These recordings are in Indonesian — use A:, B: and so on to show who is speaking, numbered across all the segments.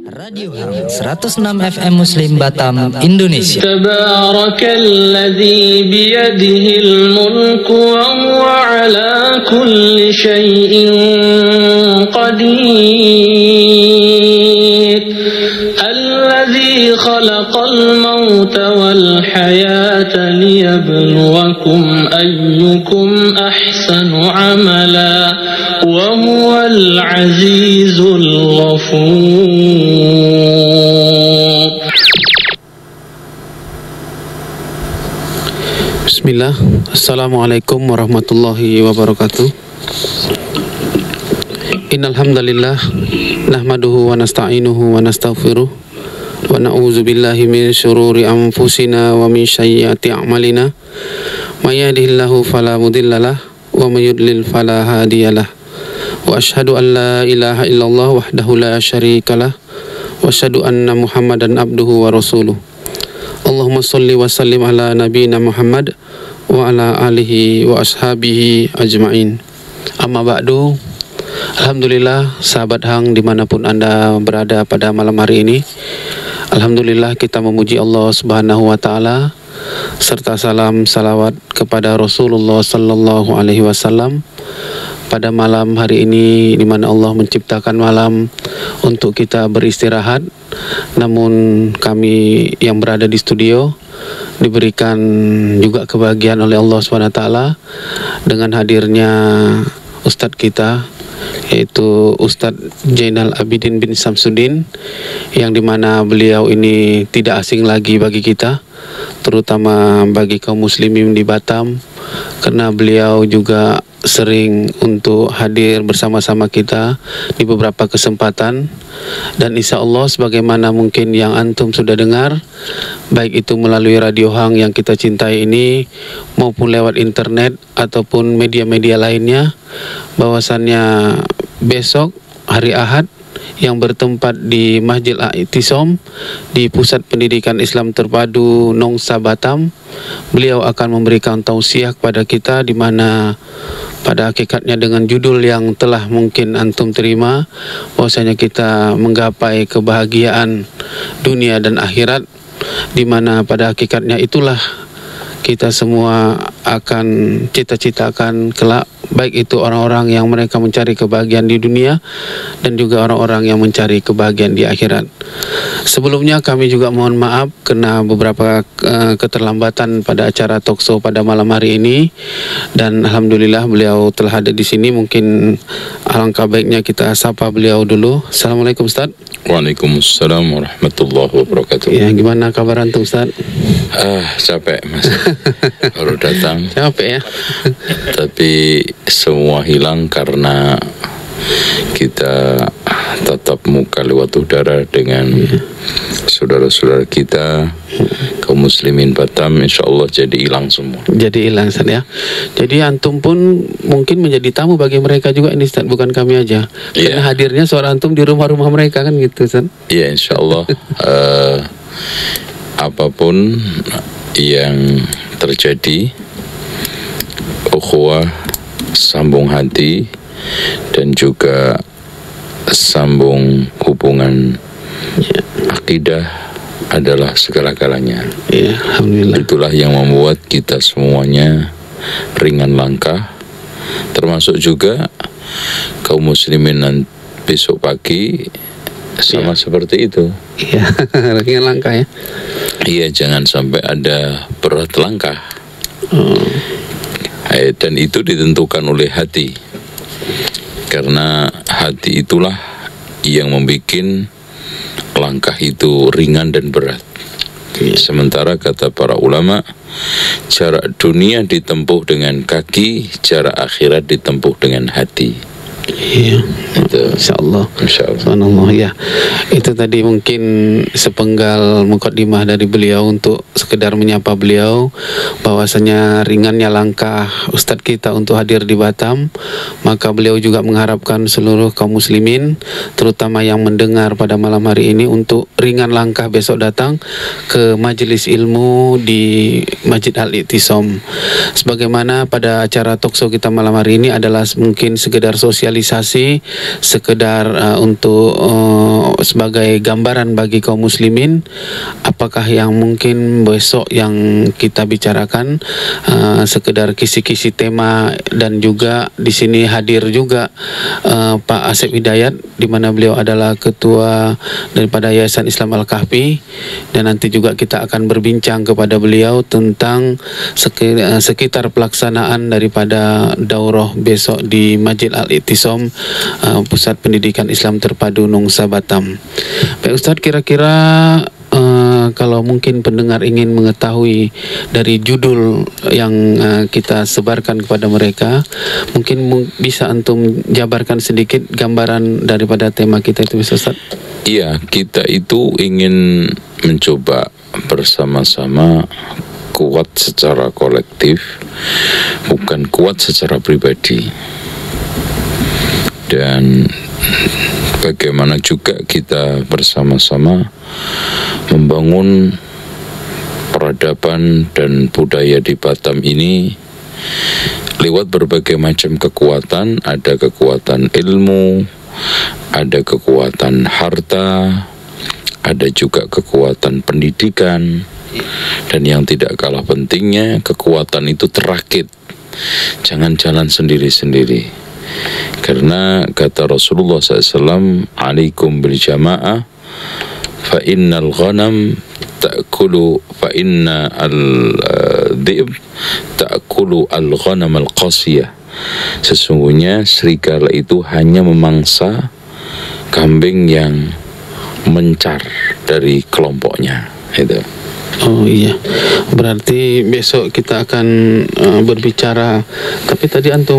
A: Radio Hang 106 FM Muslim Batam, Indonesia.
B: Tabarakalladzi biyadihil mulku wa huwa ala kulli syai'in qadir. Alladzi khalaqal mauta wal hayata liyabluwakum ayyukum ahsanu amala wa huwal azizul ghafur.
C: Bismillah. Assalamualaikum warahmatullahi wabarakatuh. Innal hamdalillah nahmaduhu wa nasta'inuhu wa nastaghfiruh wa na'udzu billahi min syururi anfusina wa min sayyiati a'malina. May yahdihillahu fala mudhillalah wa may yudlil fala hadiyalah. Wa asyhadu an la ilaha illallah wahdahu la syarikalah wa asyhadu anna Muhammadan abduhu wa rasuluh. Allahumma sholli wa sallim ala nabiyyina Muhammad wa ala alihi wa ashabihi ajma'in. Amma ba'du. Alhamdulillah sahabat Hang dimanapun Anda berada pada malam hari ini, alhamdulillah kita memuji Allah Subhanahu wa ta'ala, serta salam salawat kepada Rasulullah sallallahu alaihi wasallam pada malam hari ini, di mana Allah menciptakan malam untuk kita beristirahat. Namun kami yang berada di studio diberikan juga kebahagiaan oleh Allah SWT dengan hadirnya Ustadz kita, yaitu Ustadz Jainal Abidin bin Samsudin, yang dimana beliau ini tidak asing lagi bagi kita, terutama bagi kaum muslimin di Batam, karena beliau juga sering untuk hadir bersama-sama kita di beberapa kesempatan. Dan insya Allah sebagaimana mungkin yang antum sudah dengar, baik itu melalui Radio Hang yang kita cintai ini maupun lewat internet ataupun media-media lainnya, bahwasannya besok hari Ahad yang bertempat di Masjid Al-I'tisam di Pusat Pendidikan Islam Terpadu Nongsa Batam, beliau akan memberikan tausiah kepada kita, di mana pada hakikatnya dengan judul yang telah mungkin antum terima, bahwasanya kita menggapai kebahagiaan dunia dan akhirat, di mana pada hakikatnya itulah kita semua akan cita-citakan kelak, baik itu orang-orang yang mereka mencari kebahagiaan di dunia dan juga orang-orang yang mencari kebahagiaan di akhirat. Sebelumnya kami juga mohon maaf karena beberapa keterlambatan pada acara talkshow pada malam hari ini, dan alhamdulillah beliau telah ada di sini. Mungkin alangkah baiknya kita sapa beliau dulu. Assalamualaikum Ustaz.
D: Waalaikumsalam warahmatullahi wabarakatuh.
C: Ya, gimana kabar antum Ustaz?
D: Capek Mas. Baru datang.
C: Capek ya.
D: Tapi semua hilang karena kita tatap muka lewat udara dengan saudara-saudara kita kaum muslimin Batam. Insya Allah jadi hilang semua. Jadi hilang Ustaz ya.
C: Jadi antum pun mungkin menjadi tamu bagi mereka juga ini Ustaz, bukan kami aja. Karena hadirnya suara antum di rumah-rumah mereka kan gitu Ustaz.
D: Iya, insya Allah. Apapun yang terjadi, ukhuwah, sambung hati, dan juga sambung hubungan akidah adalah segala-galanya.
C: Ya, alhamdulillah.
D: Itulah yang membuat kita semuanya ringan langkah, termasuk juga kaum muslimin besok pagi sama seperti itu.
C: Iya, ringan langkah ya.
D: Iya, jangan sampai ada berat langkah. Dan itu ditentukan oleh hati, karena hati itulah yang membuat langkah itu ringan dan berat. Sementara kata para ulama, jarak dunia ditempuh dengan kaki, jarak akhirat ditempuh dengan hati.
C: Iya, insyaallah. Subhanallah ya. Itu tadi mungkin sepenggal mukadimah dari beliau untuk sekedar menyapa beliau, bahwasanya ringannya langkah Ustadz kita untuk hadir di Batam. Maka beliau juga mengharapkan seluruh kaum muslimin, terutama yang mendengar pada malam hari ini, untuk ringan langkah besok datang ke majelis ilmu di Masjid Al-I'tisam. Sebagaimana pada acara talkshow kita malam hari ini adalah mungkin sekedar sosial visualisasi sekedar untuk sebagai gambaran bagi kaum muslimin apakah yang mungkin besok yang kita bicarakan, sekedar kisi-kisi tema, dan juga di sini hadir juga Pak Asep Hidayat, di mana beliau adalah ketua daripada Yayasan Islam Al-Kahfi, dan nanti juga kita akan berbincang kepada beliau tentang sekitar pelaksanaan daripada daurah besok di Masjid Al-I'tisam, Pusat Pendidikan Islam Terpadu Nongsa Batam. Baik Ustaz, kira-kira kalau mungkin pendengar ingin mengetahui dari judul yang kita sebarkan kepada mereka, mungkin bisa antum jabarkan sedikit gambaran daripada tema kita itu, Ustaz?
D: Iya, kita itu ingin mencoba bersama-sama kuat secara kolektif, bukan kuat secara pribadi. Dan bagaimana juga kita bersama-sama membangun peradaban dan budaya di Batam ini lewat berbagai macam kekuatan. Ada kekuatan ilmu, ada kekuatan harta, ada juga kekuatan pendidikan, dan yang tidak kalah pentingnya, kekuatan itu terakit. Jangan jalan sendiri-sendiri. Karena kata Rasulullah SAW, alaikum bil jama'ah, fa innal ghanam ta'kulu, fa inna al-dhib ta'kulu al-ghanam al-qasiyah. Sesungguhnya serigala itu hanya memangsa kambing yang mencar dari kelompoknya. Itu.
C: Oh iya, berarti besok kita akan berbicara. Tapi tadi antum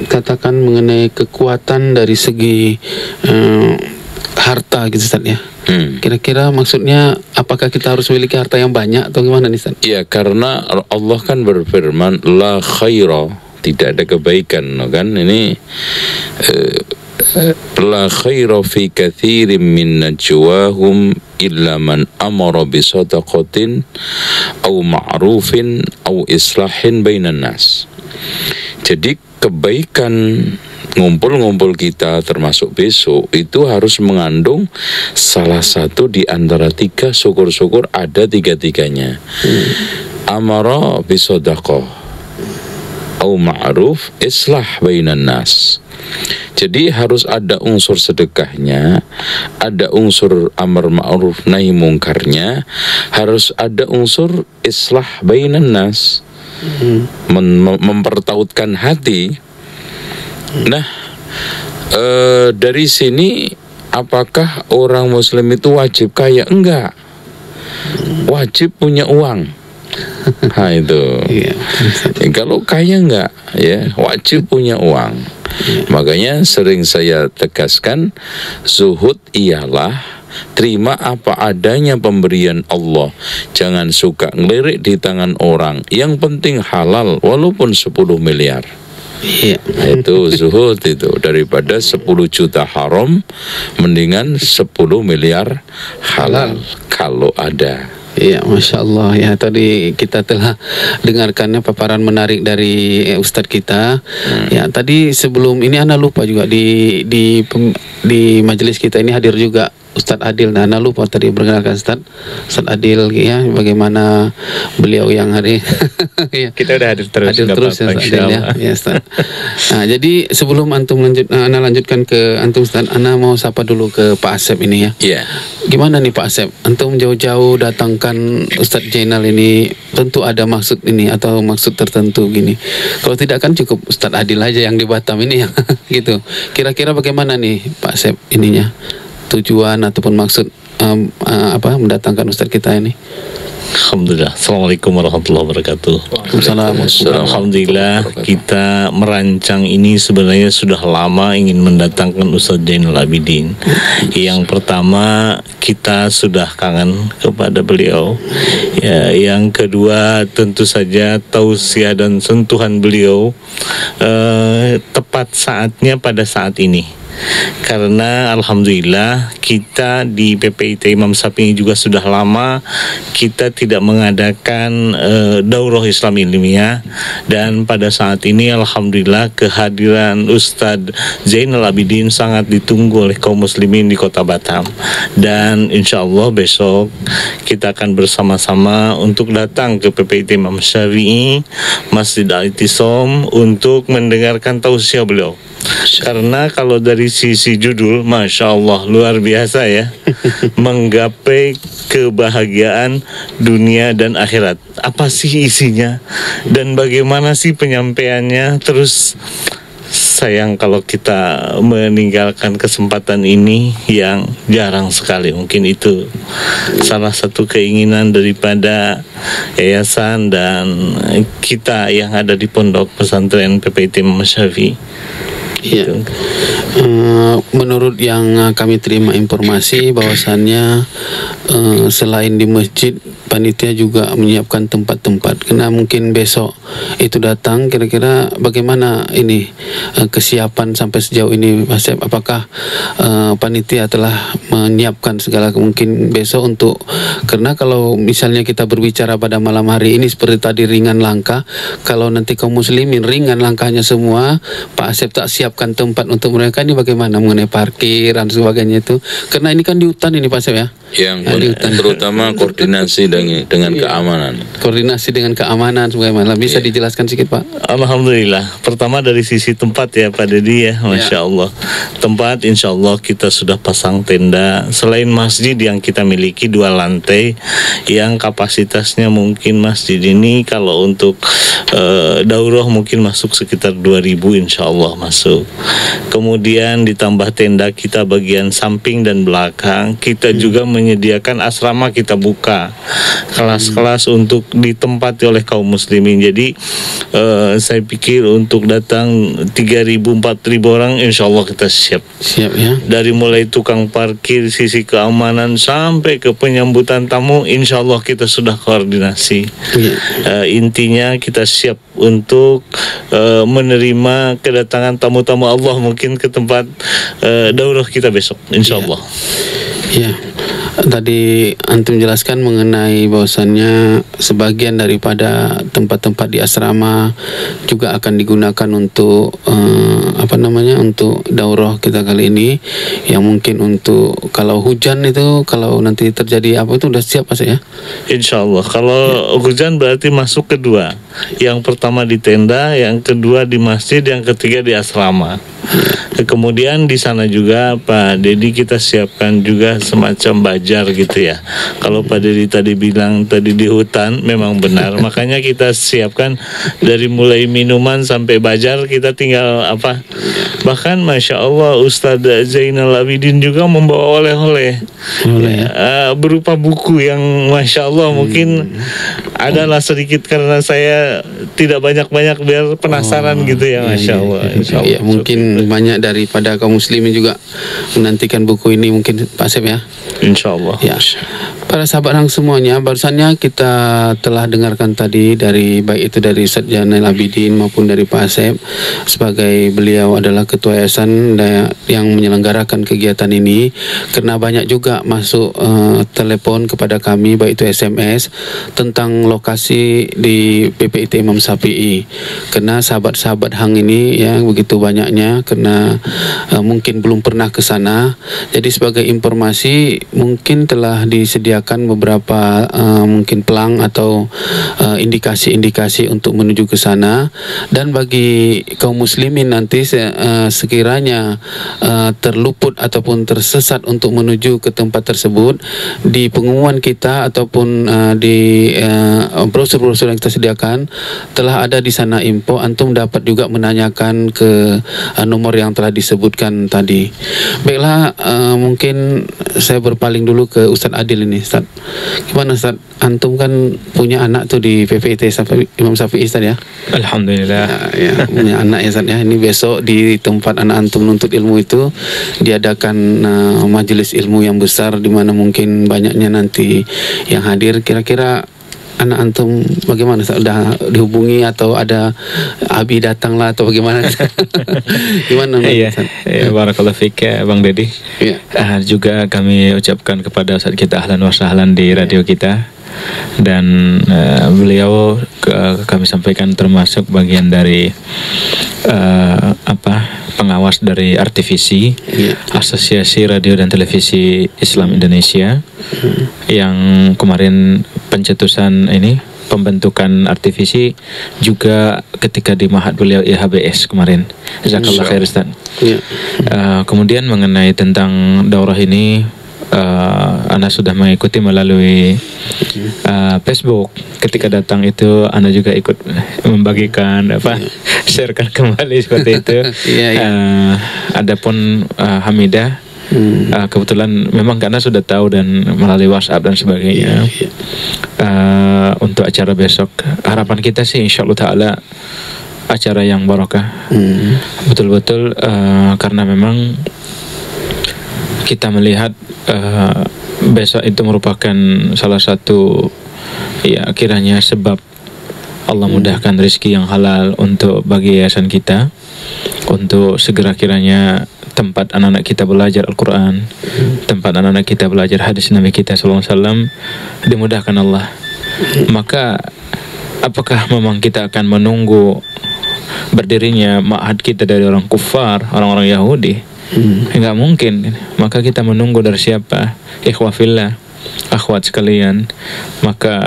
C: katakan mengenai kekuatan dari segi harta gitu, Ustaz, ya. Kira-kira maksudnya apakah kita harus memiliki harta yang banyak atau gimana nih, Ustaz?
D: Ya, karena Allah kan berfirman la khaira, tidak ada kebaikan, kan? Ini la khaira fi katsirin min najwahum illa man amara bi sadaqatin aw ma'rufin aw islahin bainan nas. Jadi kebaikan ngumpul-ngumpul kita termasuk besok itu harus mengandung salah satu di antara tiga, syukur-syukur ada tiga-tiganya. Amara bi sadaqah aw ma'ruf islah bainan nas. Jadi harus ada unsur sedekahnya, ada unsur amar ma'ruf nahi mungkarnya, harus ada unsur islah bainan nas, mempertautkan hati. Nah, dari sini apakah orang muslim itu wajib kaya? Enggak. Wajib punya uang. Nah itu. Kalau kaya enggak, ya wajib punya uang. Makanya sering saya tegaskan, zuhud ialah terima apa adanya pemberian Allah. Jangan suka ngelirik di tangan orang. Yang penting halal walaupun 10 miliar.
C: Iya.
D: Itu zuhud itu. Daripada 10 juta haram, mendingan 10 miliar halal kalau ada.
C: Iya, Masya Allah ya. Tadi kita telah dengarkannya paparan menarik dari Ustadz kita. Ya, tadi sebelum ini Ana lupa juga di majelis kita ini hadir juga Ustadz Adil. Nah, Ana lupa tadi perkenalkan Ustadz Adil ya, bagaimana beliau yang hari ya.
E: Kita udah hadir terus
C: ya Ustadz Adil ya. Ya Ustadz. Nah, jadi sebelum antum Ana lanjutkan ke antum Ustadz, Ana mau sapa dulu ke Pak Asep ini ya.
D: Iya.
C: Gimana nih Pak Asep? Antum jauh-jauh datangkan Ustadz Jainal ini, tentu ada maksud ini atau maksud tertentu gini. Kalau tidak kan cukup Ustadz Adil aja yang di Batam ini ya, gitu. Kira-kira bagaimana nih Pak Asep ininya? Tujuan ataupun maksud mendatangkan Ustadz kita ini?
E: Alhamdulillah. Assalamualaikum warahmatullahi wabarakatuh. Alhamdulillah, kita merancang ini sebenarnya sudah lama ingin mendatangkan Ustadz Jainal Abidin. Yang pertama, kita sudah kangen kepada beliau. Ya, yang kedua, tentu saja tausiah dan sentuhan beliau tepat saatnya pada saat ini. Karena alhamdulillah kita di PPIT Imam Sapi juga sudah lama kita tidak mengadakan daurah Islam ilmiah, dan pada saat ini alhamdulillah kehadiran Ustadz Zainal Abidin sangat ditunggu oleh kaum muslimin di Kota Batam, dan insya Allah besok kita akan bersama-sama untuk datang ke PPIT Imam Syafi'i Masjid Al-Ittisom untuk mendengarkan tausiah beliau. Karena kalau dari sisi judul, Masya Allah, luar biasa ya. Menggapai kebahagiaan dunia dan akhirat. Apa sih isinya? Dan bagaimana sih penyampaiannya? Terus sayang kalau kita meninggalkan kesempatan ini yang jarang sekali. Mungkin itu salah satu keinginan daripada yayasan dan kita yang ada di Pondok Pesantren PPIT Imam Syafi'i.
C: Ya. Menurut yang kami terima informasi bahwasannya selain di masjid, panitia juga menyiapkan tempat-tempat. Karena mungkin besok itu datang, kira-kira bagaimana ini kesiapan sampai sejauh ini, Mas Syed? Apakah panitia telah menyiapkan segala mungkin besok untuk, karena kalau misalnya kita berbicara pada malam hari ini seperti tadi ringan langkah, kalau nanti kaum muslimin ringan langkahnya semua, Pak Asep tak siapkan tempat untuk mereka, ini bagaimana mengenai parkir dan sebagainya itu? Karena ini kan di hutan ini Pak Asep ya.
D: Yang terutama koordinasi dengan keamanan.
C: Koordinasi dengan keamanan sebagaimana bisa dijelaskan sedikit Pak?
E: Alhamdulillah. Pertama dari sisi tempat ya Pak Dedi ya, Masya Allah. Tempat insya Allah kita sudah pasang tenda. Selain masjid yang kita miliki 2 lantai, yang kapasitasnya mungkin masjid ini kalau untuk daurah mungkin masuk sekitar 2.000 insya Allah masuk. Kemudian ditambah tenda kita bagian samping dan belakang, kita juga menyediakan asrama, kita buka kelas-kelas untuk ditempati oleh kaum muslimin. Jadi saya pikir untuk datang 3.000-4.000 orang insya Allah kita siap
C: ya. Dari
E: mulai tukang parkir, sisi keamanan sampai ke penyambutan tamu insya Allah kita sudah koordinasi. Intinya kita siap untuk menerima kedatangan tamu-tamu Allah mungkin ke tempat daurah kita besok insya Allah.
C: Ya. Tadi antum jelaskan mengenai bahwasannya sebagian daripada tempat-tempat di asrama juga akan digunakan untuk untuk daurah kita kali ini, yang mungkin untuk kalau hujan itu, kalau nanti terjadi apa itu udah siap Pak ya?
E: Insya Allah. Kalau hujan berarti masuk kedua. Yang pertama di tenda, yang kedua di masjid, yang ketiga di asrama. Kemudian di sana juga Pak Dedi kita siapkan juga semacam bajar gitu ya. Kalau Pak Dedi tadi bilang tadi di hutan, memang benar. Makanya kita siapkan dari mulai minuman sampai bajar, kita tinggal bahkan Masya Allah Ustadz Zainal Abidin juga membawa oleh-oleh berupa buku yang Masya Allah mungkin adalah sedikit karena saya tidak banyak-banyak biar penasaran gitu ya Masya Allah. Insya Allah.
C: Ya, mungkin banyak daripada kaum muslimin juga menantikan buku ini mungkin Pak Asep ya.
E: Insya Allah.
C: Ya. Para sahabat yang semuanya, barusannya kita telah dengarkan tadi dari baik itu dari Ustadz Zainal Abidin maupun dari Pak Asep, sebagai beliau adalah ketua yayasan yang menyelenggarakan kegiatan ini. Karena banyak juga masuk telepon kepada kami, baik itu SMS tentang lokasi di PPIT Imam Syafi'i. Karena sahabat-sahabat hang ini ya begitu banyaknya, karena mungkin belum pernah ke sana. Jadi sebagai informasi, mungkin telah disediakan beberapa mungkin pelang atau indikasi-indikasi untuk menuju ke sana. Dan bagi kaum muslimin nanti sekiranya terluput ataupun tersesat untuk menuju ke tempat tersebut, di pengumuman kita ataupun di brosur-brosur yang kita sediakan telah ada di sana info, antum dapat juga menanyakan ke nomor yang telah disebutkan tadi. Baiklah, mungkin saya berpaling dulu ke Ustadz Adil ini. Ustadz, gimana Ustadz? Antum kan punya anak tuh di PPIT Imam Syafi'i Ustadz ya?
F: Alhamdulillah.
C: Ya, punya anak ya Ustadz ya. Ini besok di tempat anak antum nuntut ilmu itu diadakan majelis ilmu yang besar, di mana mungkin banyaknya nanti yang hadir. Kira-kira anak antum bagaimana? Sudah dihubungi atau ada Abi datang lah atau bagaimana? Gimana?
F: Iya, barakallahu fiik Bang Dedi.
C: Iya.
F: Juga kami ucapkan kepada Ustaz kita ahlan wa sahlan di radio kita. dan beliau kami sampaikan termasuk bagian dari pengawas dari RTVC, Asosiasi Radio dan Televisi Islam Indonesia, yang kemarin pencetusan pembentukan RTVC juga ketika di Mahat beliau IHBS kemarin. Jazakallah khair Ustaz. Kemudian mengenai tentang daurah ini, Anda sudah mengikuti melalui Facebook. Ketika datang itu Anda juga ikut membagikan sharekan kembali seperti itu. Adapun Hamidah, kebetulan memang karena sudah tahu dan melalui WhatsApp dan sebagainya. Untuk acara besok, harapan kita sih insyaallah ta'ala acara yang barokah. Betul-betul karena memang kita melihat besok itu merupakan salah satu kiranya sebab Allah mudahkan rezeki yang halal untuk bagi yayasan kita, untuk segera kiranya tempat anak-anak kita belajar Al-Quran, tempat anak-anak kita belajar hadis Nabi kita SAW dimudahkan Allah. Maka apakah memang kita akan menunggu berdirinya ma'had kita dari orang kufar, orang-orang Yahudi? Enggak mungkin. Maka kita menunggu dari siapa? Ikhwah fillah, akhwat sekalian. Maka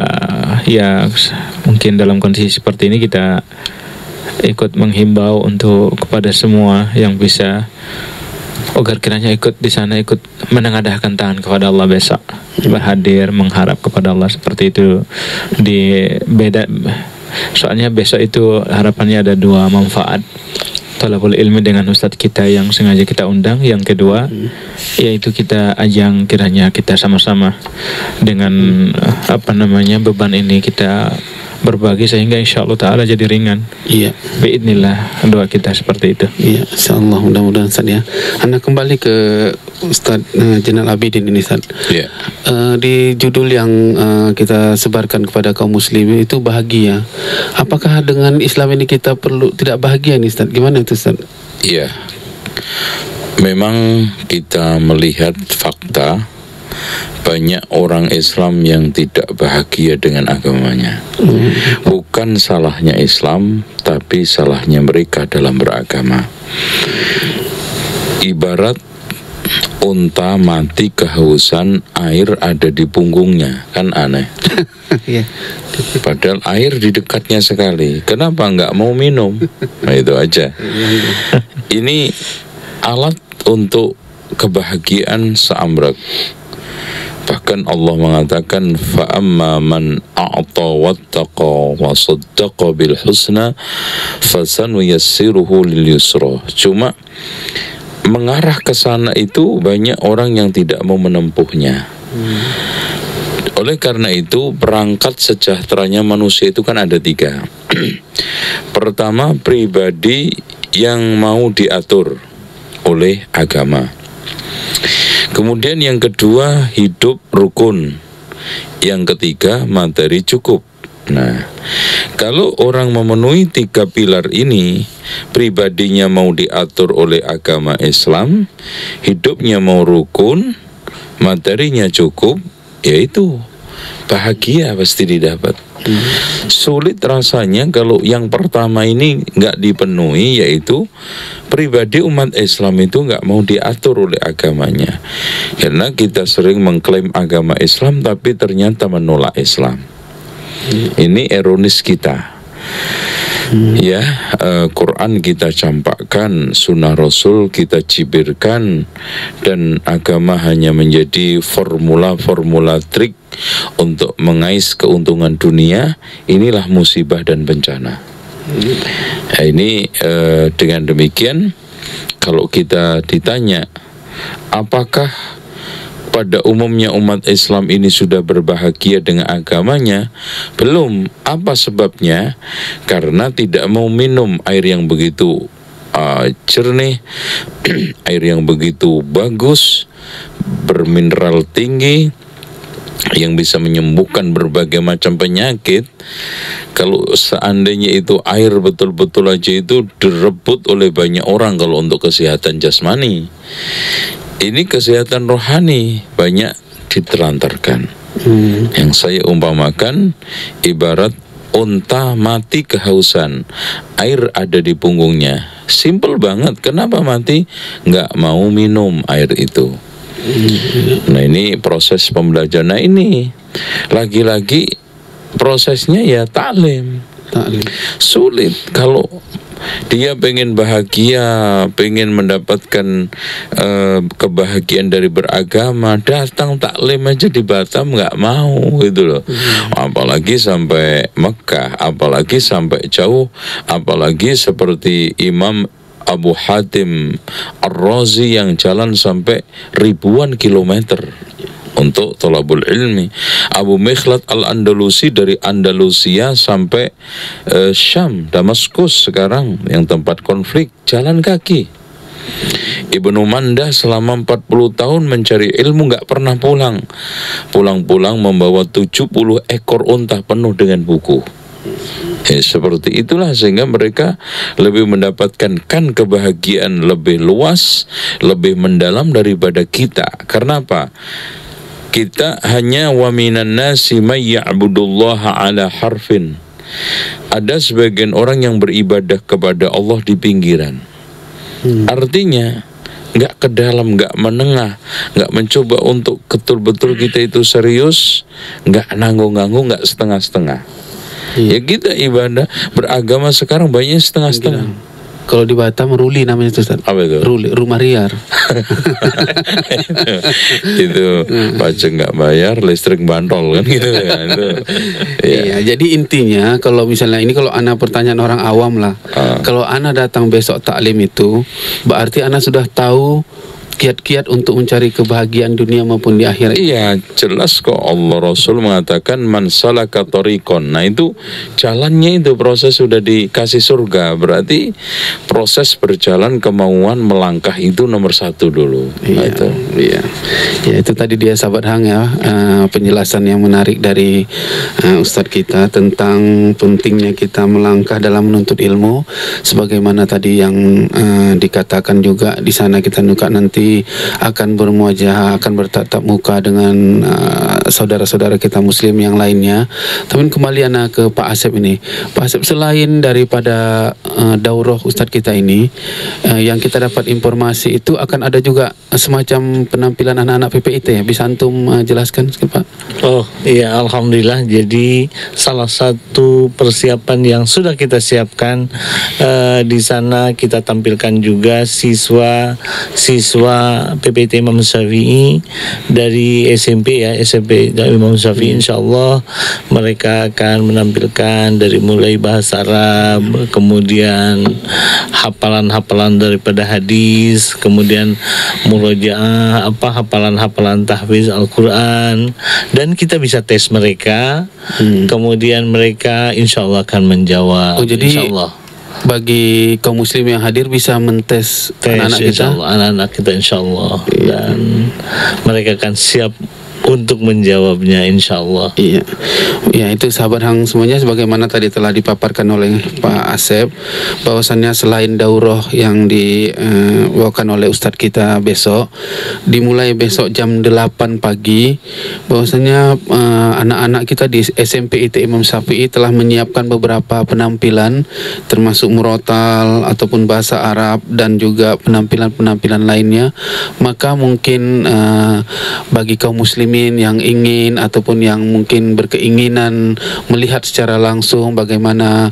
F: mungkin dalam kondisi seperti ini kita ikut menghimbau untuk kepada semua yang bisa agar kiranya ikut di sana, ikut menengadahkan tangan kepada Allah besok, berhadir mengharap kepada Allah seperti itu. Soalnya besok itu harapannya ada dua manfaat. Talabul ilmi dengan ustadz kita yang sengaja kita undang. Yang kedua yaitu kita ajang kiranya kita sama-sama dengan beban ini kita berbagi sehingga insyaallah ta'ala jadi ringan. Biidznillah, doa kita seperti itu.
C: Insyaallah, mudah-mudahan Ustaz ya. Anda kembali ke Ustaz Zainal Abidin ini Ustaz. Di judul yang kita sebarkan kepada kaum muslimin itu bahagia. Apakah dengan Islam ini kita perlu tidak bahagia nih Ustaz? Gimana itu Ustaz?
D: Memang kita melihat fakta banyak orang Islam yang tidak bahagia dengan agamanya. Bukan salahnya Islam, tapi salahnya mereka dalam beragama. Ibarat unta mati kehausan, air ada di punggungnya, kan aneh. Padahal air di dekatnya sekali. Kenapa nggak mau minum? Nah, itu aja. Ini alat untuk kebahagiaan seamrek. Bahkan Allah mengatakan fa'amma man a'ta wattaqa wa saddaqa bil husna fasanuyassiruhu lil yusra. Cuma mengarah ke sana itu banyak orang yang tidak mau menempuhnya. Oleh karena itu perangkat sejahteranya manusia itu kan ada 3. Pertama, pribadi yang mau diatur oleh agama. Kemudian yang kedua, hidup rukun. Yang ketiga, materi cukup. Nah, kalau orang memenuhi 3 pilar ini, pribadinya mau diatur oleh agama Islam, hidupnya mau rukun, materinya cukup, yaitu bahagia pasti didapat. Sulit rasanya kalau yang pertama ini nggak dipenuhi, yaitu pribadi umat Islam itu nggak mau diatur oleh agamanya. Karena kita sering mengklaim agama Islam tapi ternyata menolak Islam. Ini ironis kita. Quran kita campakkan, sunnah Rasul kita cibirkan, dan agama hanya menjadi formula trik untuk mengais keuntungan dunia. Inilah musibah dan bencana. Ini dengan demikian, kalau kita ditanya apakah pada umumnya umat Islam ini sudah berbahagia dengan agamanya? Belum. Apa sebabnya? Karena tidak mau minum air yang begitu jernih, air yang begitu bagus, bermineral tinggi, yang bisa menyembuhkan berbagai macam penyakit. Kalau seandainya itu air betul-betul aja itu direbut oleh banyak orang kalau untuk kesehatan jasmani. Ini kesehatan rohani banyak ditelantarkan. Yang saya umpamakan ibarat unta mati kehausan, air ada di punggungnya. Simple banget. Kenapa mati? Nggak mau minum air itu. Nah, ini proses pembelajaran. Nah, ini lagi-lagi prosesnya ya taklim. Sulit kalau dia pengen bahagia, pengen mendapatkan kebahagiaan dari beragama, datang taklim aja di Batam nggak mau gitu loh. Apalagi sampai Mekah, apalagi sampai jauh, apalagi seperti Imam Abu Hatim Ar-Razi yang jalan sampai ribuan kilometer untuk thalabul ilmi. Abu Mikhlad Al-Andalusi dari Andalusia sampai Syam, Damaskus sekarang yang tempat konflik, jalan kaki. Ibnu Mandah selama 40 tahun mencari ilmu, nggak pernah pulang. Pulang-pulang membawa 70 ekor unta penuh dengan buku. Seperti itulah sehingga mereka lebih mendapatkan kebahagiaan lebih luas, lebih mendalam daripada kita. Karena apa? Kita hanya wa minan nasi may ya'budullaha ala harfin. Ada sebagian orang yang beribadah kepada Allah di pinggiran. Artinya nggak ke dalam, nggak menengah, nggak mencoba untuk betul-betul kita itu serius, nggak nanggung-nanggung, nggak setengah-setengah. Ya kita ibadah beragama sekarang banyak setengah-setengah.
C: Kalau di Batam ruli namanya itu, Ustaz.
D: Apa itu?
C: Ruli, rumah liar.
D: Itu pajak nggak bayar, listrik bandrol kan gitu kan.
C: Iya, jadi intinya kalau misalnya ini kalau ana pertanyaan orang awam lah. Kalau ana datang besok taklim itu, berarti ana sudah tahu kiat-kiat untuk mencari kebahagiaan dunia maupun di akhirat.
D: Iya, jelas kok Allah Rasul mengatakan man salaka thariqan. Nah, itu jalannya itu proses sudah dikasih surga. Berarti proses berjalan kemauan melangkah itu nomor satu dulu.
C: Iya,
D: nah, itu.
C: Iya. Ya, itu tadi dia sahabat Hang ya, penjelasan yang menarik dari Ustadz kita tentang pentingnya kita melangkah dalam menuntut ilmu. Sebagaimana tadi yang dikatakan juga di sana kita nanti akan bermuajah, akan bertatap muka dengan saudara-saudara kita muslim yang lainnya. Tapi kembali anak ke Pak Asep ini. Pak Asep, selain daripada daurah Ustadz kita ini, yang kita dapat informasi itu akan ada juga semacam penampilan anak-anak PPIT ya. Bisa antum jelaskan Pak?
E: Oh iya, alhamdulillah. Jadi salah satu persiapan yang sudah kita siapkan, di sana kita tampilkan juga siswa PPT Imam Syafi'i dari SMP ya, SMP Imam Syafi'i. Insyaallah mereka akan menampilkan dari mulai bahasa Arab, kemudian hafalan-hafalan daripada hadis, kemudian murojaah, hafalan-hafalan tahfiz Al-Quran, dan kita bisa tes mereka. Kemudian mereka insyaallah akan menjawab.
C: Oh, jadi insyaallah bagi kaum muslim yang hadir bisa mentes anak-anak kita,
E: anak-anak kita insyaallah, dan mereka akan siap untuk menjawabnya insyaallah.
C: Iya, ya itu sahabat Hang semuanya, sebagaimana tadi telah dipaparkan oleh Pak Asep, bahwasannya selain daurah yang dibawakan oleh Ustadz kita besok, dimulai besok jam 8 pagi, bahwasannya anak-anak kita di SMP IT Imam Syafi'i telah menyiapkan beberapa penampilan, termasuk murotal ataupun bahasa Arab dan juga penampilan-penampilan lainnya. Maka mungkin bagi kaum muslimin yang ingin ataupun yang mungkin berkeinginan melihat secara langsung bagaimana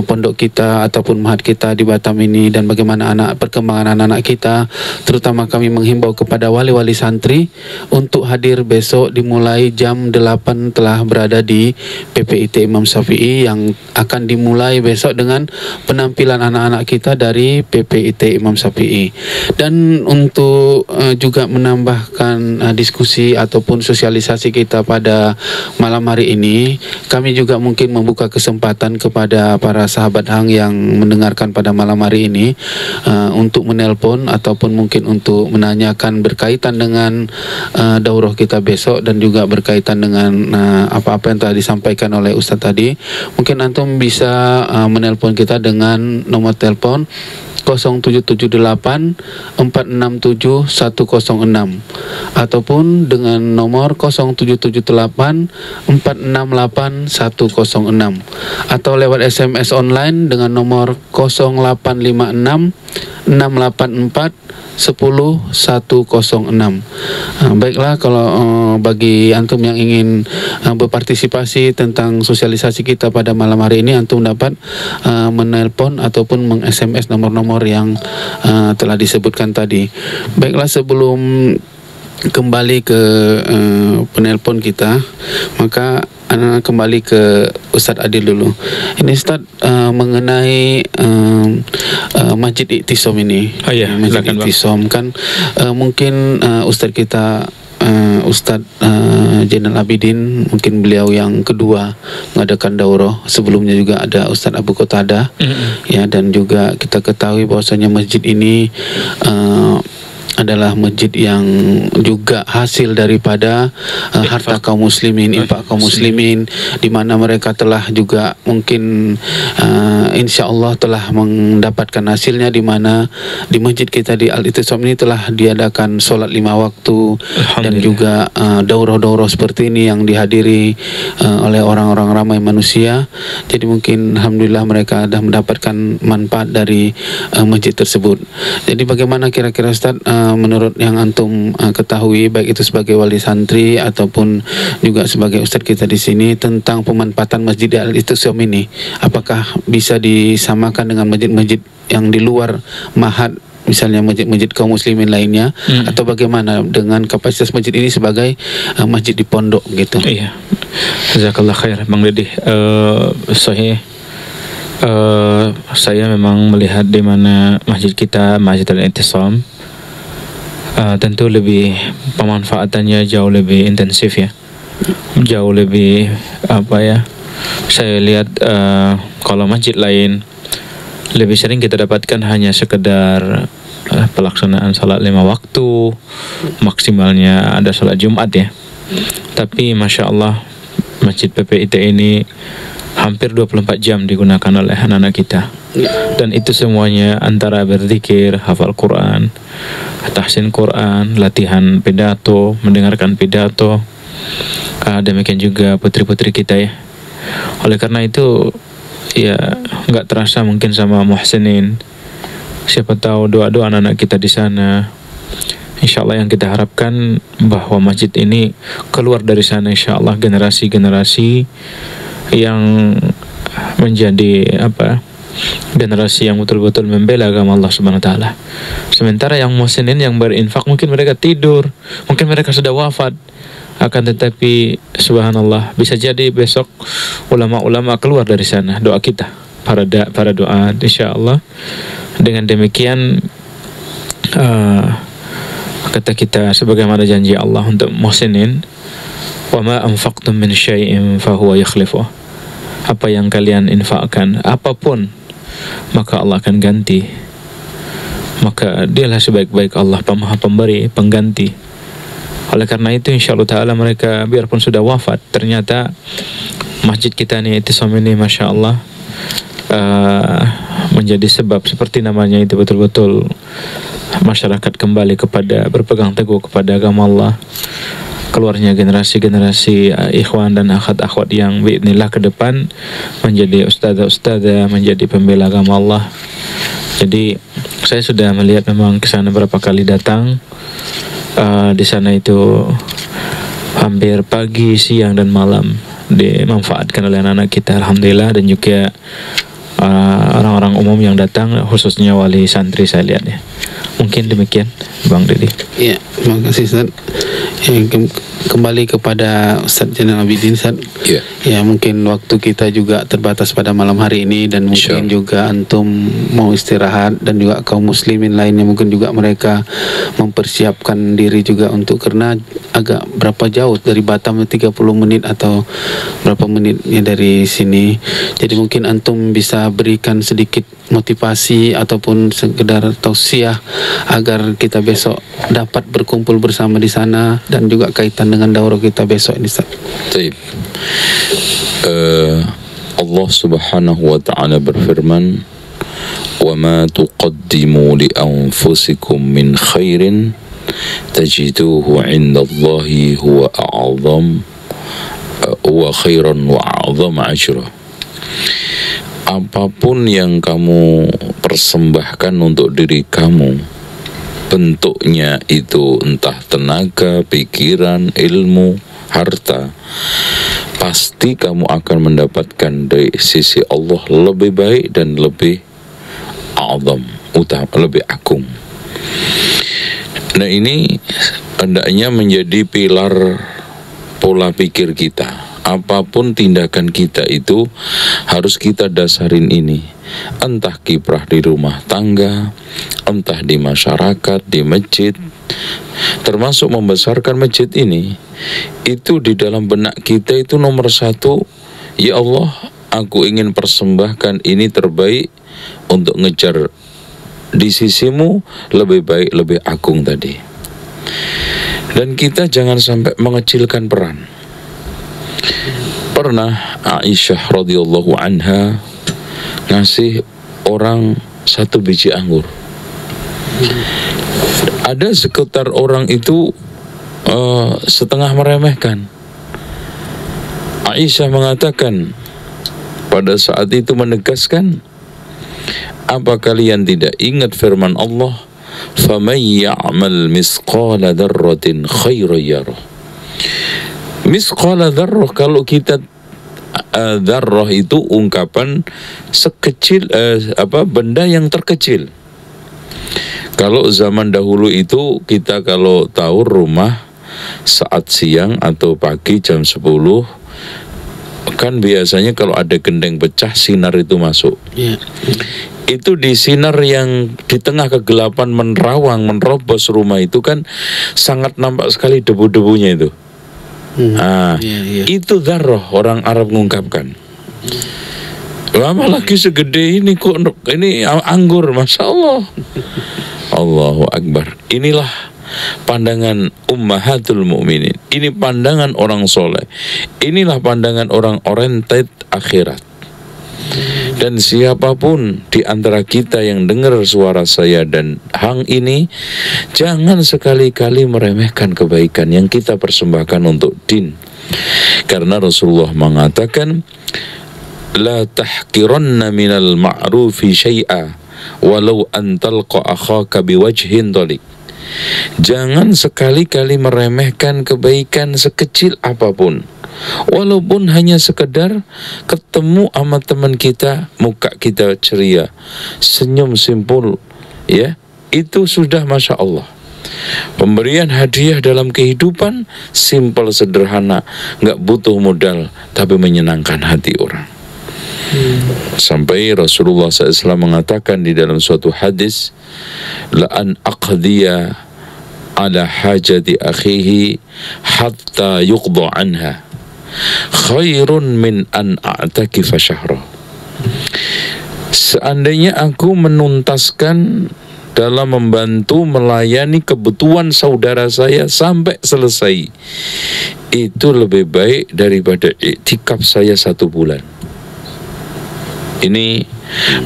C: pondok kita ataupun mahat kita di Batam ini dan bagaimana perkembangan anak-anak kita, terutama kami menghimbau kepada wali-wali santri untuk hadir besok dimulai jam 8 telah berada di PPIT Imam Syafi'i, yang akan dimulai besok dengan penampilan anak-anak kita dari PPIT Imam Syafi'i. Dan untuk juga menambahkan diskusi ataupun sosialisasi kita pada malam hari ini, kami juga mungkin membuka kesempatan kepada para sahabat Hang yang mendengarkan pada malam hari ini untuk menelpon ataupun mungkin untuk menanyakan berkaitan dengan daurah kita besok dan juga berkaitan dengan apa-apa yang telah disampaikan oleh Ustadz tadi. Mungkin antum bisa menelpon kita dengan nomor telepon 0778 467 106 ataupun dengan nomor 0778 468 106 atau lewat SMS online dengan nomor 0856 684 10 106. Baiklah, kalau bagi antum yang ingin berpartisipasi tentang sosialisasi kita pada malam hari ini, antum dapat menelpon ataupun meng-SMS nomor-nomor yang telah disebutkan tadi. Baiklah, sebelum kembali ke penelpon kita, maka ana kembali ke Ustadz Adil dulu. Ini Ustadz mengenai Masjid Iktisam ini.
F: Oh iya,
C: Masjid Iktisam kan mungkin Ustadz kita Ustadz Zainal Abidin, mungkin beliau yang kedua mengadakan daurah. Sebelumnya juga ada Ustadz Abu Qatadah, ya, dan juga kita ketahui bahwasanya masjid ini adalah masjid yang juga hasil daripada harta kaum muslimin, infak kaum muslimin, di mana mereka telah juga mungkin insya Allah telah mendapatkan hasilnya, di mana di masjid kita di Al-Iktisam ini telah diadakan sholat 5 waktu dan juga daurah-daurah seperti ini yang dihadiri oleh orang-orang ramai manusia. Jadi mungkin alhamdulillah mereka sudah mendapatkan manfaat dari masjid tersebut. Jadi bagaimana kira-kira Ustaz, menurut yang antum ketahui, baik itu sebagai wali santri ataupun juga sebagai ustadz kita di sini, tentang pemanfaatan Masjid Al-Iktisam ini, apakah bisa disamakan dengan masjid-masjid yang di luar Mahat, misalnya masjid-masjid kaum muslimin lainnya, atau bagaimana dengan kapasitas masjid ini sebagai masjid di pondok gitu? Iya,
F: jazakallah khair Bang Deddy. Sahih. Saya memang melihat di mana masjid kita, Masjid Al-Iktisam, tentu lebih pemanfaatannya jauh lebih intensif ya, jauh lebih saya lihat kalau masjid lain lebih sering kita dapatkan hanya sekedar pelaksanaan salat 5 waktu, maksimalnya ada salat Jumat ya. Tapi Masya Allah, Masjid PPIT ini hampir 24 jam digunakan oleh anak-anak kita, dan itu semuanya antara berzikir, hafal Quran, tahsin Quran, latihan pidato, mendengarkan pidato, demikian juga putri-putri kita ya. Oleh karena itu ya nggak terasa mungkin sama muhsinin, siapa tahu doa-doa anak-anak kita di sana. Insya Allah yang kita harapkan bahwa masjid ini keluar dari sana insya Allah generasi-generasi yang menjadi generasi yang betul-betul membela agama Allah Subhanahu wa taala. Sementara yang muhsinin, yang berinfak, mungkin mereka tidur, mungkin mereka sudah wafat. Akan tetapi subhanallah, bisa jadi besok ulama-ulama keluar dari sana. Doa kita, para doa insyaallah. Dengan demikian kata kita sebagaimana janji Allah untuk muhsinin, wa ma anfaqtum min syai'in fa huwa yakhlifuh. Apa yang kalian infakkan, apapun, maka Allah akan ganti. Maka dialah sebaik-baik Allah, Maha Pemberi, pengganti. Oleh karena itu insyaallah ta'ala mereka biarpun sudah wafat, ternyata masjid kita ini Iktisam ini Masya Allah menjadi sebab seperti namanya itu, betul-betul masyarakat kembali kepada berpegang teguh kepada agama Allah. Keluarnya generasi-generasi ikhwan dan akhwat-akhwat yang biidznillah ke depan menjadi ustadzah-ustadzah, menjadi pembela agama Allah. Jadi saya sudah melihat memang ke sana beberapa kali datang. Di sana itu hampir pagi, siang dan malam dimanfaatkan oleh anak-anak kita alhamdulillah, dan juga orang-orang umum yang datang, khususnya wali santri saya lihat ya. Mungkin demikian Bang Deddy.
C: Iya, terima kasih Ustaz. Kembali kepada Ustaz Zainal Abidin, Ustaz.
D: Iya.
C: Ya, mungkin waktu kita juga terbatas pada malam hari ini, dan mungkin juga antum mau istirahat, dan juga kaum muslimin lainnya mungkin juga mereka mempersiapkan diri juga untuk, karena agak berapa jauh dari Batam, 30 menit atau berapa menitnya dari sini. Jadi mungkin antum bisa berikan sedikit motivasi ataupun sekedar tausiah agar kita besok dapat berkumpul bersama di sana, dan juga kaitan dengan daurah kita besok ini, Ustaz.
D: Baik. Allah Subhanahu wa taala berfirman, "Wa ma tuqaddimu li anfusikum min khairin tajiduhu 'indallahi huwa a'zam wa khairan wa a'zam ajra. Apapun yang kamu persembahkan untuk diri kamu, bentuknya itu entah tenaga, pikiran, ilmu, harta, pasti kamu akan mendapatkan dari sisi Allah lebih baik dan lebih a'zam, utama, lebih agung. Nah, ini hendaknya menjadi pilar pola pikir kita. Apapun tindakan kita itu harus kita dasarin ini. Entah kiprah di rumah tangga, entah di masyarakat, di masjid, termasuk membesarkan masjid ini, itu di dalam benak kita itu nomor satu, ya Allah, aku ingin persembahkan ini terbaik untuk ngejar di sisimu lebih baik, lebih agung tadi. Dan kita jangan sampai mengecilkan peran. Pernah Aisyah radhiyallahu anha ngasih orang 1 biji anggur. Ada sekitar orang itu setengah meremehkan. Aisyah mengatakan pada saat itu, menegaskan, apa kalian tidak ingat firman Allah, فَمَنْ يَعْمَلْ مِثْقَالَ ذَرَّةٍ خَيْرًا يَرَهُ. Misqala dzarrah, kalau kita dzarrah itu ungkapan sekecil benda yang terkecil. Kalau zaman dahulu itu kita kalau tahu rumah saat siang atau pagi jam 10 kan biasanya kalau ada gendeng pecah sinar itu masuk. Itu di sinar yang di tengah kegelapan menerawang, menerobos rumah itu kan sangat nampak sekali debu-debunya itu. Itu dzarrah, orang Arab mengungkapkan. Lama lagi segede ini kok, ini anggur, Masya Allah. Allahu Akbar. Inilah pandangan ummahatul mu'minin. Ini pandangan orang soleh. Inilah pandangan orang oriented akhirat. Dan siapapun di antara kita yang dengar suara saya dan hang ini, jangan sekali-kali meremehkan kebaikan yang kita persembahkan untuk din. Karena Rasulullah mengatakan, la tahqiranna minal ma'rufi syai'a walau an talqa akhaka biwajhin dhalik. Jangan sekali-kali meremehkan kebaikan sekecil apapun, walaupun hanya sekedar ketemu sama teman kita, muka kita ceria, senyum simpul, ya, itu sudah Masya Allah. Pemberian hadiah dalam kehidupan simpel, sederhana, nggak butuh modal, tapi menyenangkan hati orang. Sampai Rasulullah SAW mengatakan di dalam suatu hadis, la an aqdiya ala hajati akhihi hatta yuqda anha khairun min an a'takifa syahra. Seandainya aku menuntaskan dalam membantu melayani kebutuhan saudara saya sampai selesai, itu lebih baik daripada iktikaf saya 1 bulan. Ini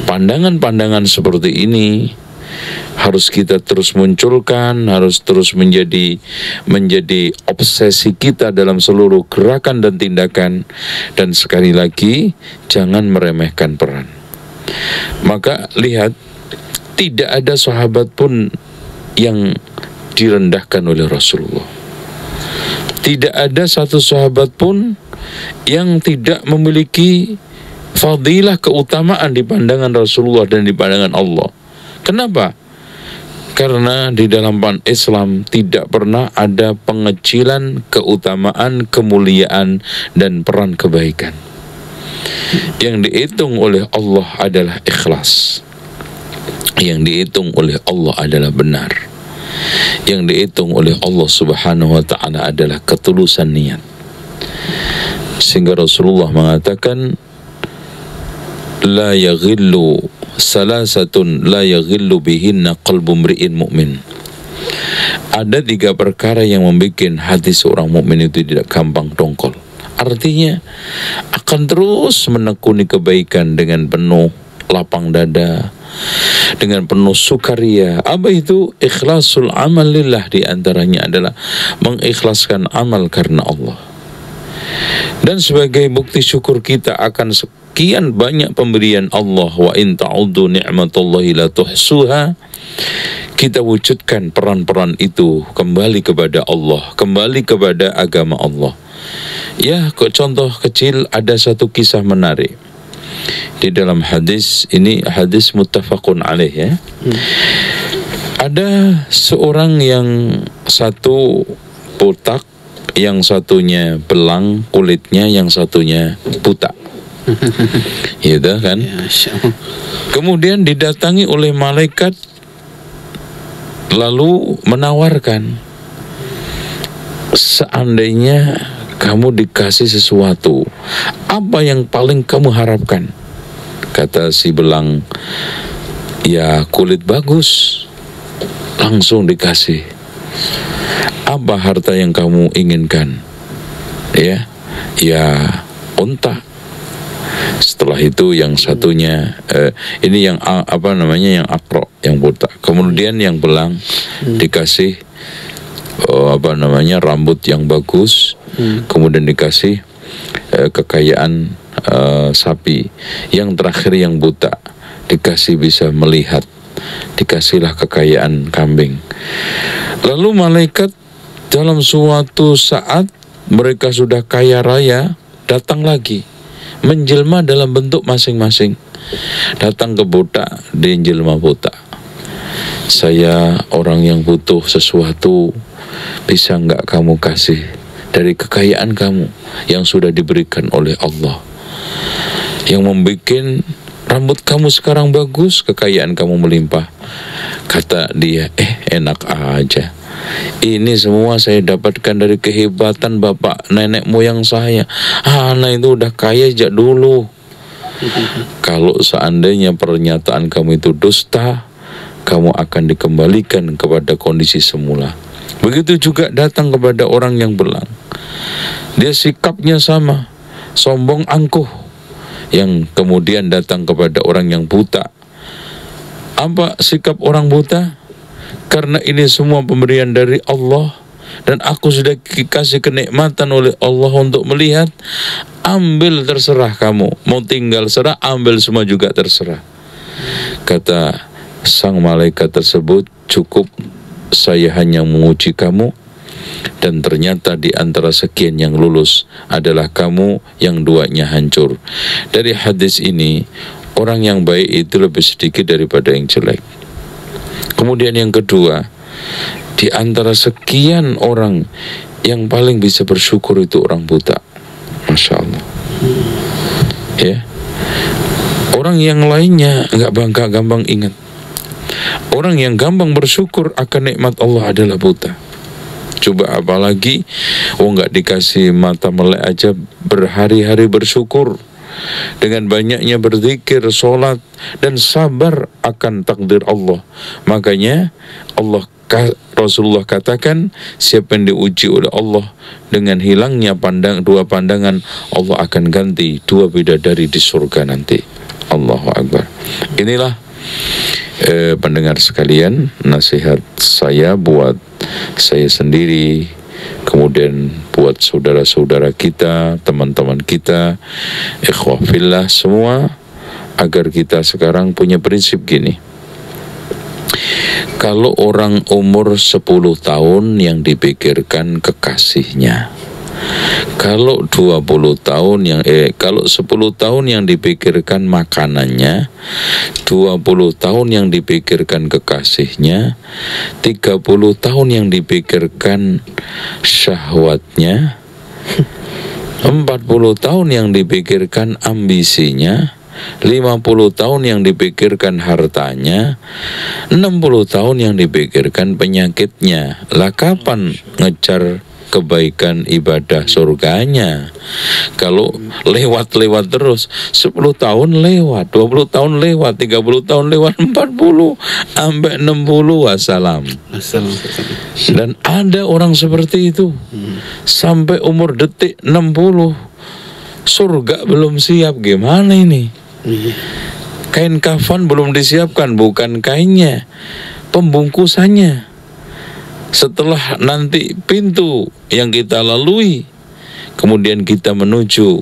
D: pandangan-pandangan seperti ini harus kita terus munculkan, harus terus menjadi obsesi kita dalam seluruh gerakan dan tindakan. Dan sekali lagi, jangan meremehkan peran. Maka lihat, tidak ada sahabat pun yang direndahkan oleh Rasulullah. Tidak ada satu sahabat pun yang tidak memiliki fadilah, keutamaan di pandangan Rasulullah dan di pandangan Allah. Kenapa? Karena di dalam Islam tidak pernah ada pengecilan keutamaan, kemuliaan, dan peran kebaikan. Yang dihitung oleh Allah adalah ikhlas. Yang dihitung oleh Allah adalah benar. Yang dihitung oleh Allah Subhanahu wa ta'ala adalah ketulusan niat. Sehingga Rasulullah mengatakan, la yaghillu salasatun la yaghillu bihinna qalbu mri'in mu'min. Ada 3 perkara yang membuat hati seorang mukmin itu tidak gampang dongkol. Artinya akan terus menekuni kebaikan dengan penuh lapang dada, dengan penuh sukaria. Apa itu? Ikhlasul amal lillah, di antaranya adalah mengikhlaskan amal karena Allah. Dan sebagai bukti syukur kita akan sekian banyak pemberian Allah, wa in ta'uddu ni'matallahi la tuhsuha, kita wujudkan peran-peran itu kembali kepada Allah, kembali kepada agama Allah. Ya, contoh kecil, ada satu kisah menarik di dalam hadis ini, hadis muttafaqun alaih ya. Ada seorang yang satu botak, yang satunya belang kulitnya, yang satunya buta. Gitu kan? Kemudian didatangi oleh malaikat, lalu menawarkan, seandainya kamu dikasih sesuatu, apa yang paling kamu harapkan? Kata si belang, ya kulit bagus. Langsung dikasih. Apa harta yang kamu inginkan? Ya unta. Setelah itu yang satunya ini yang yang akro, yang buta. Kemudian yang belang dikasih rambut yang bagus. Kemudian dikasih kekayaan sapi. Yang terakhir yang buta dikasih bisa melihat, dikasihlah kekayaan kambing. Lalu malaikat dalam suatu saat mereka sudah kaya raya, datang lagi menjelma dalam bentuk masing-masing. Datang ke buta, dijelma buta. Saya orang yang butuh sesuatu, bisa enggak kamu kasih dari kekayaan kamu yang sudah diberikan oleh Allah, yang membuat rambut kamu sekarang bagus, kekayaan kamu melimpah. Kata dia, enak aja, ini semua saya dapatkan dari kehebatan bapak nenek moyang saya. Anak itu udah kaya sejak dulu. Kalau seandainya pernyataan kamu itu dusta, kamu akan dikembalikan kepada kondisi semula. Begitu juga datang kepada orang yang belang. Dia sikapnya sama, sombong angkuh. Yang kemudian datang kepada orang yang buta. Apa sikap orang buta? Karena ini semua pemberian dari Allah, dan aku sudah dikasih kenikmatan oleh Allah untuk melihat. Ambil, terserah kamu. Mau tinggal serah, ambil semua juga terserah. Kata sang malaikat tersebut, cukup, saya hanya menguji kamu. Dan ternyata di antara sekian yang lulus adalah kamu, yang duanya hancur. Dari hadis ini, orang yang baik itu lebih sedikit daripada yang jelek. Kemudian yang kedua, di antara sekian orang, yang paling bisa bersyukur itu orang buta. Masya Allah. Ya, orang yang lainnya nggak gampang ingat. Orang yang gampang bersyukur akan nikmat Allah adalah buta. Coba apalagi nggak dikasih mata melek aja berhari-hari bersyukur, dengan banyaknya berzikir, sholat, dan sabar akan takdir Allah. Makanya Rasulullah katakan, siapa yang diuji oleh Allah dengan hilangnya dua pandangan, Allah akan ganti 2 bidadari di surga nanti. Allahu Akbar. Inilah pendengar sekalian, nasihat saya buat saya sendiri, kemudian buat saudara-saudara kita, teman-teman kita, ikhwah fillah semua, agar kita sekarang punya prinsip gini. Kalau orang umur 10 tahun yang dipikirkan kekasihnya, kalau 20 tahun kalau 10 tahun yang dipikirkan makanannya, 20 tahun yang dipikirkan kekasihnya, 30 tahun yang dipikirkan syahwatnya, 40 tahun yang dipikirkan ambisinya, 50 tahun yang dipikirkan hartanya, 60 tahun yang dipikirkan penyakitnya. Lah kapan ngejar kebaikan ibadah surganya? Kalau lewat terus, 10 tahun lewat, 20 tahun lewat, 30 tahun lewat, 40 sampai 60, wassalam. Dan ada orang seperti itu sampai umur detik 60, surga belum siap. Gimana ini? Kain kafan belum disiapkan, bukan kainnya, pembungkusannya. Setelah nanti pintu yang kita lalui, kemudian kita menuju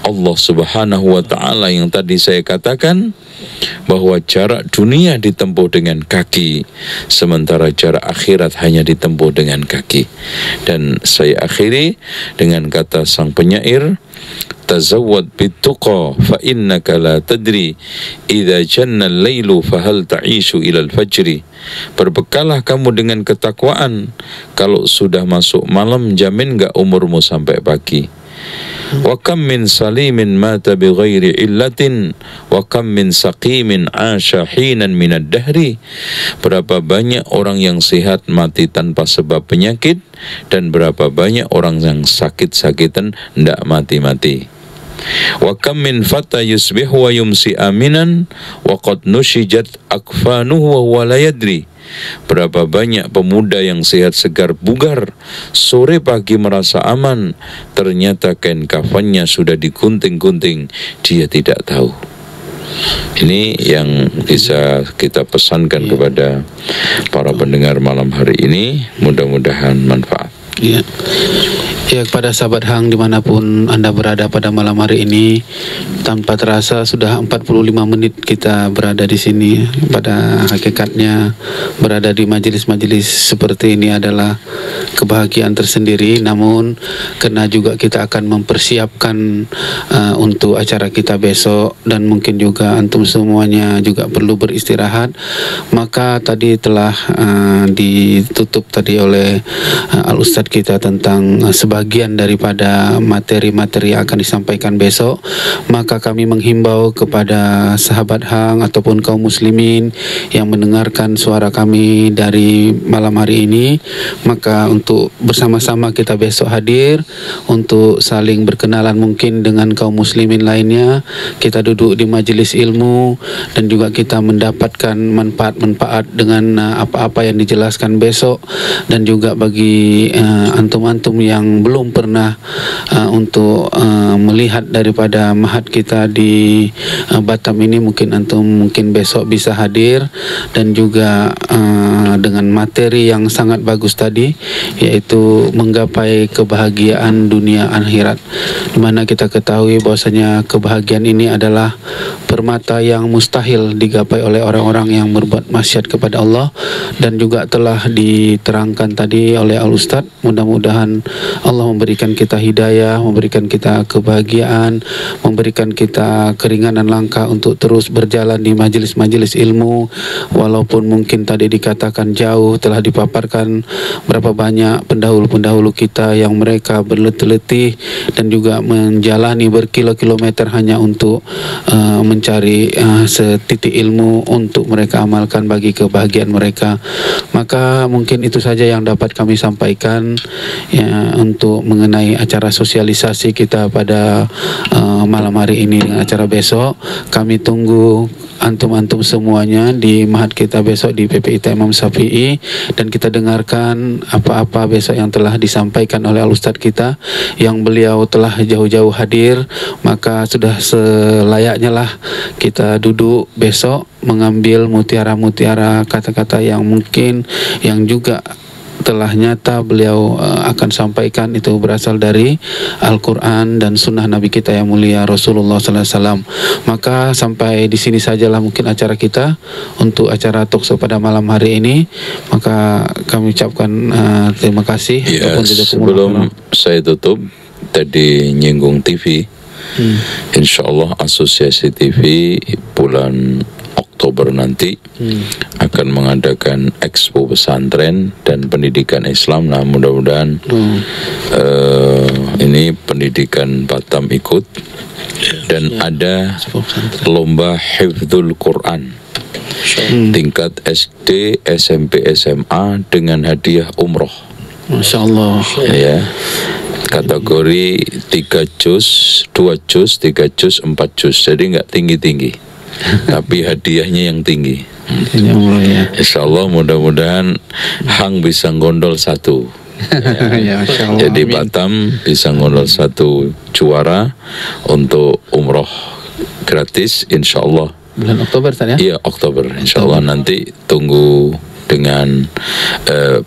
D: Allah Subhanahu wa ta'ala yang tadi saya katakan, bahwa jarak dunia ditempuh dengan kaki, sementara jarak akhirat hanya ditempuh dengan kaki. Dan saya akhiri dengan kata sang penyair, tazawwad bituqa fa innaka la tadri idza janna al-lailu fahal ta'ishu ila al-fajri. Berbekalah kamu dengan ketakwaan, kalau sudah masuk malam jamin enggak umurmu sampai pagi. Wa kam min salimin mata bi ghairi illatin wa kam min saqimin 'asha hinan min ad-dahri. Berapa banyak orang yang sehat mati tanpa sebab penyakit, dan berapa banyak orang yang sakit-sakitan ndak mati-mati. Wa kam min fata yusbihu wa yumsi aminan wa qad nushijat akfanuhu wa huwa la yadri. Berapa banyak pemuda yang sehat segar bugar, sore pagi merasa aman, ternyata kain kafannya sudah digunting-gunting, dia tidak tahu. Ini yang bisa kita pesankan kepada para pendengar malam hari ini, mudah-mudahan manfaat.
C: Ya. Ya, kepada sahabat Hang dimanapun Anda berada pada malam hari ini, tanpa terasa sudah 45 menit kita berada di sini. Pada hakikatnya berada di majelis-majelis seperti ini adalah kebahagiaan tersendiri, namun karena juga kita akan mempersiapkan untuk acara kita besok, dan mungkin juga antum semuanya juga perlu beristirahat, maka tadi telah ditutup tadi oleh Al-Ustadz kita tentang sebagian daripada materi-materi yang akan disampaikan besok. Maka kami menghimbau kepada sahabat Hang ataupun kaum muslimin yang mendengarkan suara kami dari malam hari ini, maka untuk bersama-sama kita besok hadir untuk saling berkenalan mungkin dengan kaum muslimin lainnya. Kita duduk di majelis ilmu dan juga kita mendapatkan manfaat-manfaat dengan apa-apa yang dijelaskan besok. Dan juga bagi antum-antum yang belum pernah untuk melihat daripada mahat kita di Batam ini, mungkin antum mungkin besok bisa hadir, dan juga dengan materi yang sangat bagus tadi, yaitu menggapai kebahagiaan dunia akhirat, di mana kita ketahui bahwasanya kebahagiaan ini adalah permata yang mustahil digapai oleh orang-orang yang berbuat maksiat kepada Allah. Dan juga telah diterangkan tadi oleh Al-Ustadz, mudah-mudahan Allah memberikan kita hidayah, memberikan kita kebahagiaan, memberikan kita keringanan langkah untuk terus berjalan di majelis-majelis ilmu, walaupun mungkin tadi dikatakan jauh, telah dipaparkan berapa banyak pendahulu-pendahulu kita yang mereka berletih-letih dan juga menjalani berkilo-kilometer hanya untuk mencari setitik ilmu untuk mereka amalkan bagi kebahagiaan mereka. Maka mungkin itu saja yang dapat kami sampaikan ya, untuk mengenai acara sosialisasi kita pada malam hari ini dengan acara besok. Kami tunggu antum-antum semuanya di mahat kita besok di PPIT Imam Syafi'i, dan kita dengarkan apa-apa besok yang telah disampaikan oleh Al-Ustadz kita yang beliau telah jauh-jauh hadir. Maka sudah selayaknya lah kita duduk besok mengambil mutiara-mutiara kata-kata yang mungkin yang juga telah nyata beliau akan sampaikan, itu berasal dari Al-Quran dan Sunnah Nabi kita yang mulia Rasulullah Sallallahu Alaihi Wasallam. Maka sampai di sini sajalah mungkin acara kita untuk acara talkshow pada malam hari ini. Maka kami ucapkan terima kasih.
D: Ya, sebelum saya tutup, tadi nyinggung TV. Insyaallah Asosiasi TV bulan Oktober nanti akan mengadakan expo pesantren dan pendidikan Islam. Nah, mudah-mudahan ini pendidikan Batam ikut, dan ada lomba hifdzul Quran tingkat SD, SMP, SMA dengan hadiah umroh.
C: Masya Allah.
D: Ya, kategori 3 juz, 2 juz, 3 juz, 4 juz. Jadi nggak tinggi-tinggi, tapi hadiahnya yang tinggi. Insya Allah mudah-mudahan Hang bisa ngondol satu. Ya. Jadi Batam bisa ngondol satu juara untuk umroh gratis, insya Allah.
C: Bulan Oktober tadi ya?
D: Iya, Oktober. Insya Allah nanti tunggu dengan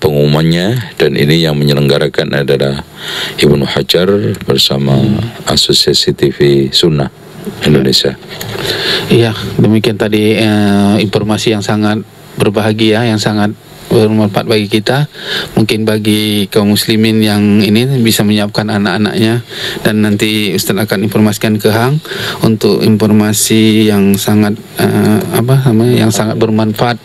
D: pengumumannya, dan ini yang menyelenggarakan adalah Ibnu Hajar bersama Asosiasi TV Sunnah Indonesia.
C: Iya, demikian tadi informasi yang sangat berbahagia, yang sangat bermanfaat bagi kita. Mungkin bagi kaum muslimin yang ini bisa menyiapkan anak-anaknya, dan nanti Ustaz akan informasikan ke Hang untuk informasi yang sangat yang sangat bermanfaat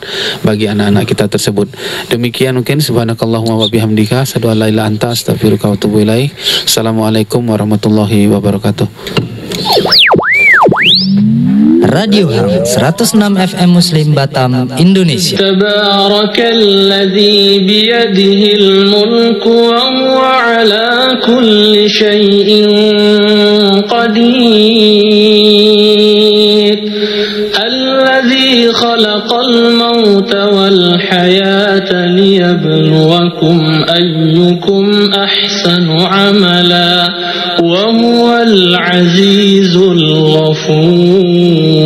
C: bagi anak-anak kita tersebut. Demikian mungkin, subhanakallahumma wa bihamdika asyhadu an la ilaha illa anta astaghfiruka wa atubu ilaik. Assalamualaikum warahmatullahi wabarakatuh.
A: Radio Hang 106 FM Muslim Batam, Indonesia.
B: Tabarakalladzi biyadihil mulku wa huwa ala kulli syai'in qadir. Alladzi khalaqal mauta wal hayata liyabluwakum ayyukum ahsanu amala wa huwal azizul ghafur.